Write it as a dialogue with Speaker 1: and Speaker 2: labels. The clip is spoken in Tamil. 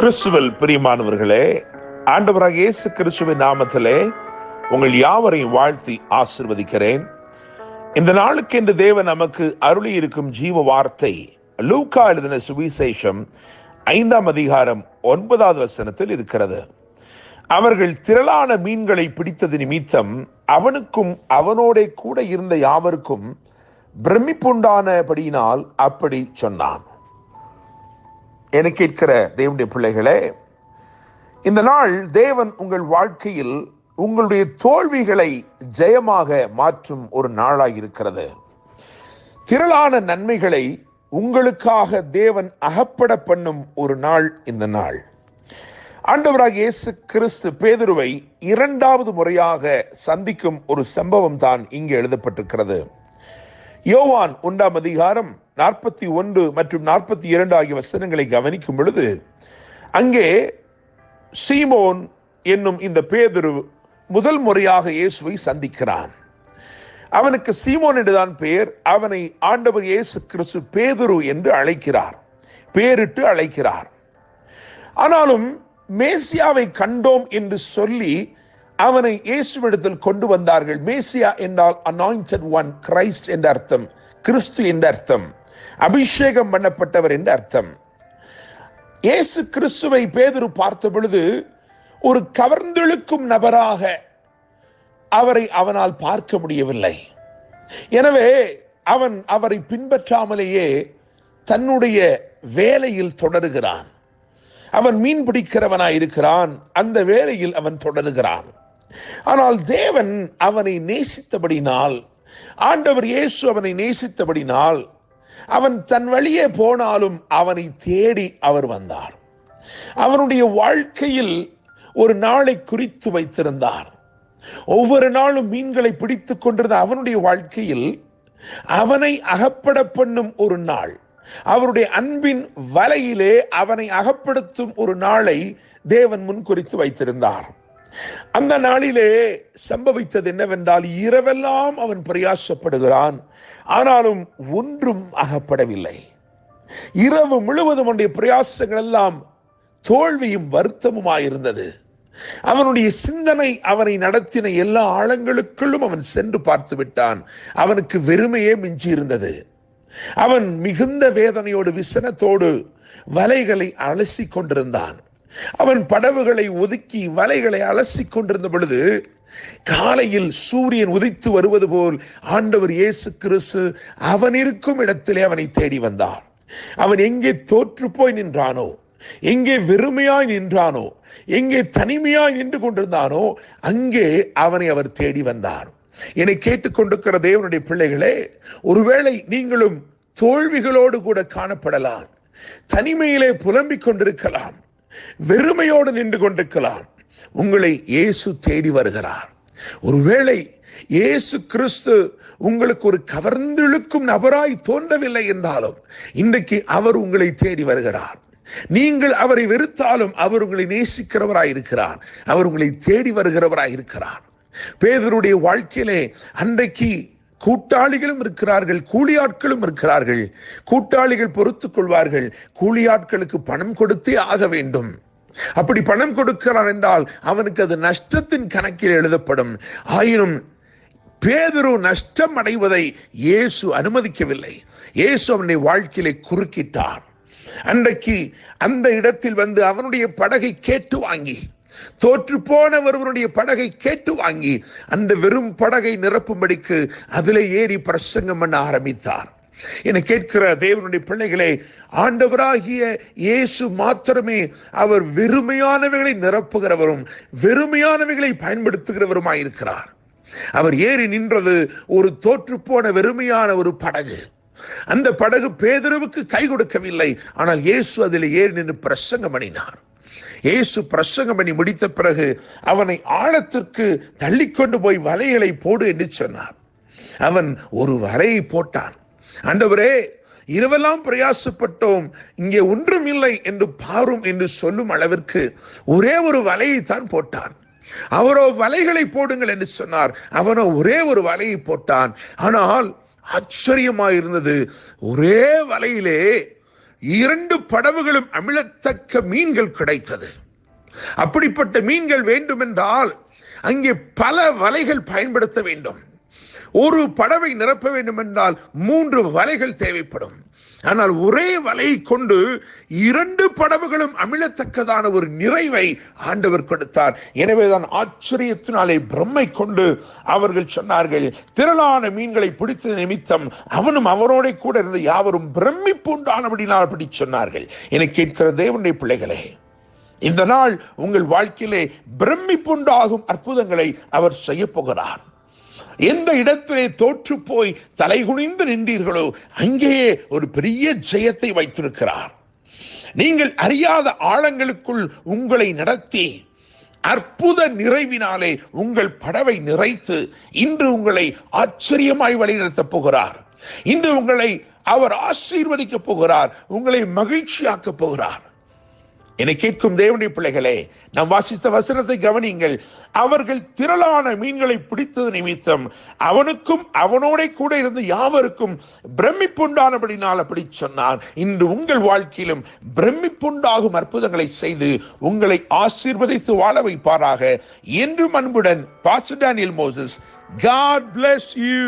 Speaker 1: கிறிஸ்துவில் பிரியமானவர்களே, ஆண்டவராக இயேசு கிறிஸ்துவின் நாமத்திலே உங்கள் யாவரையும் வாழ்த்தி ஆசிர்வதிக்கிறேன். இந்த நாளுக்கு என்று தேவன் நமக்கு அருளி இருக்கும் ஜீவ வார்த்தை லூக்கா எழுதின சுவிசேஷம் 5ஆம் அதிகாரம் 9வது வசனத்தில் இருக்கிறது. அவர்கள் திரளான மீன்களை பிடித்தது நிமித்தம் அவனுக்கும் அவனோட கூட இருந்த யாவருக்கும் பிரமிப்புண்டானபடியினால் அப்படி சொன்னான். என கேட்கிற தேவனுடைய பிள்ளைகளே, இந்த நாள் தேவன் உங்கள் வாழ்க்கையில் உங்களுடைய தோல்விகளை ஜெயமாக மாற்றும் ஒரு நாளாக இருக்கிறது. திரளான நன்மைகளை உங்களுக்காக தேவன் அகப்பட பண்ணும் ஒரு நாள் இந்த நாள். ஆண்டவராக இயேசு கிறிஸ்து பேதுருவை 2வது முறையாக சந்திக்கும் ஒரு சம்பவம் தான் இங்கே எழுதப்பட்டிருக்கிறது. யோவான் 1ஆம் அதிகாரம் 41 மற்றும் 42 ஆகிய வசனங்களை கவனிக்கும் பொழுது, அங்கே சீமோன் என்னும் இந்த பேதுரு முதல் முறையாக இயேசுவை சந்திக்கிறான். அவனுக்கு சீமோன் என்றுதான் பெயர். அவனை ஆண்டவர் இயேசு கிறிஸ்து பேதுரு என்று அழைக்கிறார், பேரிட்டு அழைக்கிறார். ஆனாலும் மேசியாவை கண்டோம் என்று சொல்லி அவனை இயேசுவிடத்தில் கொண்டு வந்தார்கள். மேசியா என்றால் அனாயிண்டட் ஒன், கிரைஸ்ட் என்ற அர்த்தம், கிறிஸ்து என்ற அர்த்தம், அபிஷேகம் பண்ணப்பட்டவர் என்ற அர்த்தம். இயேசு கிறிஸ்துவை பேதுரு பார்த்த பொழுது ஒரு கவர்ந்தெழுக்கும் நபராக அவனால் பார்க்க முடியவில்லை. எனவே அவன் அவரை பின்பற்றாமலேயே தன்னுடைய வேலையில் தொடருகிறான். அவன் மீன் பிடிக்கிறவனாய் இருக்கிறான், அந்த வேலையில் அவன் தொடருகிறான். ஆனால் தேவன் அவனை நேசித்தபடினால், ஆண்டவர் இயேசு அவனை நேசித்தபடினால், அவன் தன் வழியே போனாலும் அவனை தேடி அவர் வந்தார். அவனுடைய வாழ்க்கையில் ஒரு நாளை குறித்து வைத்திருந்தார். ஒவ்வொரு நாளும் மீன்களை பிடித்துக் கொண்டிருந்த அவனுடைய வாழ்க்கையில் அவனை அகப்பட பண்ணும் ஒரு நாள், அவருடைய அன்பின் வலையிலே அவனை அகப்படுத்தும் ஒரு நாளை தேவன் முன் குறித்து வைத்திருந்தார். அந்த நாளிலே சம்பவித்தது என்னவென்றால், இரவெல்லாம் அவன் பிரயாசப்படுகிறான், ஆனாலும் ஒன்றும் அகப்படவில்லை. இரவு முழுவதும் அவனுடைய பிரயாசங்கள் எல்லாம் தோல்வியும் வருத்தமுமாயிருந்தது. அவனுடைய சிந்தனை அவனை நடத்தின எல்லா ஆழங்களுக்குள்ளும் அவன் சென்று பார்த்து விட்டான். அவனுக்கு வெறுமையே மிஞ்சி இருந்தது. அவன் மிகுந்த வேதனையோடு விசனத்தோடு வலைகளை அலசி கொண்டிருந்தான். அவன் படவுகளை ஒதுக்கி வலைகளை அலசி கொண்டிருந்த பொழுது, காலையில் சூரியன் உதித்து வருவது போல் ஆண்டவர் இயேசு கிறிஸ்து அவன் இருக்கும் இடத்திலே அவனை தேடி வந்தார். அவன் எங்கே தோற்று போய் நின்றானோ, எங்கே வெறுமையாய் நின்றானோ, எங்கே தனிமையாய் நின்று கொண்டிருந்தானோ, அங்கே அவனை அவர் தேடி வந்தார். என்னை கேட்டுக்கொண்டிருக்கிற தேவனுடைய பிள்ளைகளே, ஒருவேளை நீங்களும் தோல்விகளோடு கூட காணப்படலாம், தனிமையிலே புலம்பிக் கொண்டிருக்கலாம், வெறுமையோடு நின்று கொண்டிருக்கலாம். உங்களை இயேசு தேடி வருகிறார். ஒருவேளை இயேசு கிறிஸ்து உங்களுக்கு ஒரு கவர்ந்தெழுக்கும் நபராய் தோன்றவில்லை என்றாலும், இன்றைக்கு அவர் உங்களை தேடி வருகிறார். நீங்கள் அவரை வெறுத்தாலும் அவர் உங்களை நேசிக்கிறவராய் இருக்கிறார். அவர் உங்களை தேடி வருகிறவராய் இருக்கிறார். பேதுருடைய வாழ்க்கையிலே அன்றைக்கு கூட்டாளிகளும் இருக்கிறார்கள், கூலியாட்களும் இருக்கிறார்கள். கூட்டாளிகள் பொறுத்துக் கொள்வார்கள், கூலியாட்களுக்கு பணம் கொடுத்தே ஆக வேண்டும். அப்படி பணம் கொடுக்கிறார் என்றால் அவனுக்கு அது நஷ்டத்தின் கணக்கில் எழுதப்படும். ஆயினும் பேதுரு நஷ்டம் அடைவதை இயேசு அனுமதிக்கவில்லை. இயேசு அவனுடைய வாழ்க்கையிலே குறுக்கிட்டார். அன்றைக்கு அந்த இடத்தில் வந்து அவனுடைய படகை கேட்டு வாங்கி, தோற்று போன ஒருவனுடைய படகை கேட்டு வாங்கி அந்த வெறும் படகை நிரப்பும்படிக்கு அதிலே ஏறி பிரசங்கம் பண்ண ஆரம்பித்தார். என கேட்கிற தேவனுடைய பிள்ளைகளே, ஆண்டவராகிய இயேசு மாத்திரமே அவர் வெறுமையானவைகளை நிரப்புகிறவரும் வெறுமையானவைகளை பயன்படுத்துகிறவருமாயிருக்கிறார். அவர் ஏறி நின்றது ஒரு தோற்று போன வெறுமையான ஒரு படகு. அந்த படகு பேதுருவுக்கு கை கொடுக்கவில்லை. ஆனால் இயேசு அதில் ஏறி நின்று பிரசங்கம் பண்ணினார். இயேசு பிரசங்கம் பண்ணி முடித்த பிறகு அவனை ஆழத்திற்கு தள்ளிக்கொண்டு போய் வலைகளை போடு என்று சொன்னார். அவன் ஒரு வலையை போட்டான். ஆண்டவரே, இரவெல்லாம் பிரயாசப்பட்டோம், இங்கே ஒன்றும் இல்லை என்று பாரும் என்று சொல்லும் அளவிற்கு ஒரே ஒரு வலையை தான் போட்டான். அவரோ வலைகளை போடுங்கள் என்று சொன்னார். அவனோ ஒரே ஒரு வலையை போட்டான். ஆனால் ஆச்சரியமாயிருந்தது, ஒரே வலையிலே 2 படகுகளும் அமிழத்தக்க மீன்கள் கிடைத்தது. அப்படிப்பட்ட மீன்கள் வேண்டுமென்றால் அங்கே பல வலைகள் பயன்படுத்த வேண்டும். ஒரு படவை நிரப்ப வேண்டும் என்றால் 3 வலைகள் தேவைப்படும். ஆனால் ஒரே வலையை கொண்டு 2 படவுகளும் அமிழத்தக்கதான ஒரு நிறைவை ஆண்டவர் கொடுத்தார். எனவேதான் ஆச்சரியத்தினாலே பிரம்மை கொண்டு அவர்கள் சொன்னார்கள், திரளான மீன்களை பிடித்த நிமித்தம் அவனும் அவரோட கூட இருந்த யாவரும் பிரமிப்பு உண்டானபடினால் அப்படி சொன்னார்கள். என கேட்கிற தேவனுடைய பிள்ளைகளே, இந்த நாள் உங்கள் வாழ்க்கையிலே பிரமிப்புண்டாகும் அற்புதங்களை அவர் செய்ய போகிறார். எந்த இடத்திலே தோற்று போய் தலைகுனிந்து நின்றீர்களோ அங்கேயே ஒரு பெரிய ஜெயத்தை வைத்திருக்கிறார். நீங்கள் அறியாத ஆழங்களுக்குள் உங்களை நடத்தி அற்புத நிறைவினாலே உங்கள் படவை நிறைத்து இன்று உங்களை ஆச்சரியமாய் வழிநடத்தப் போகிறார். இன்று உங்களை அவர் ஆசீர்வதிக்கப் போகிறார். உங்களை மகிழ்ச்சியாக்கப் போகிறார். என்னை கேட்கும் தேவனுடைய பிள்ளைகளே, நாம் வாசித்த வசனத்தை கவனியுங்கள். அவர்கள் திரளான மீன்களை பிடித்தது நிமித்தம் அவனுக்கும் அவனோட கூட இருந்து யாவருக்கும் பிரமிப்புண்டானபடினால் அப்படி சொன்னார். இன்று உங்கள் வாழ்க்கையிலும் பிரமிப்புண்டாகும் அற்புதங்களை செய்து உங்களை ஆசீர்வதித்து வாழ வைப்பாராக. என்றும் அன்புடன் pastor Daniel Moses. God bless you.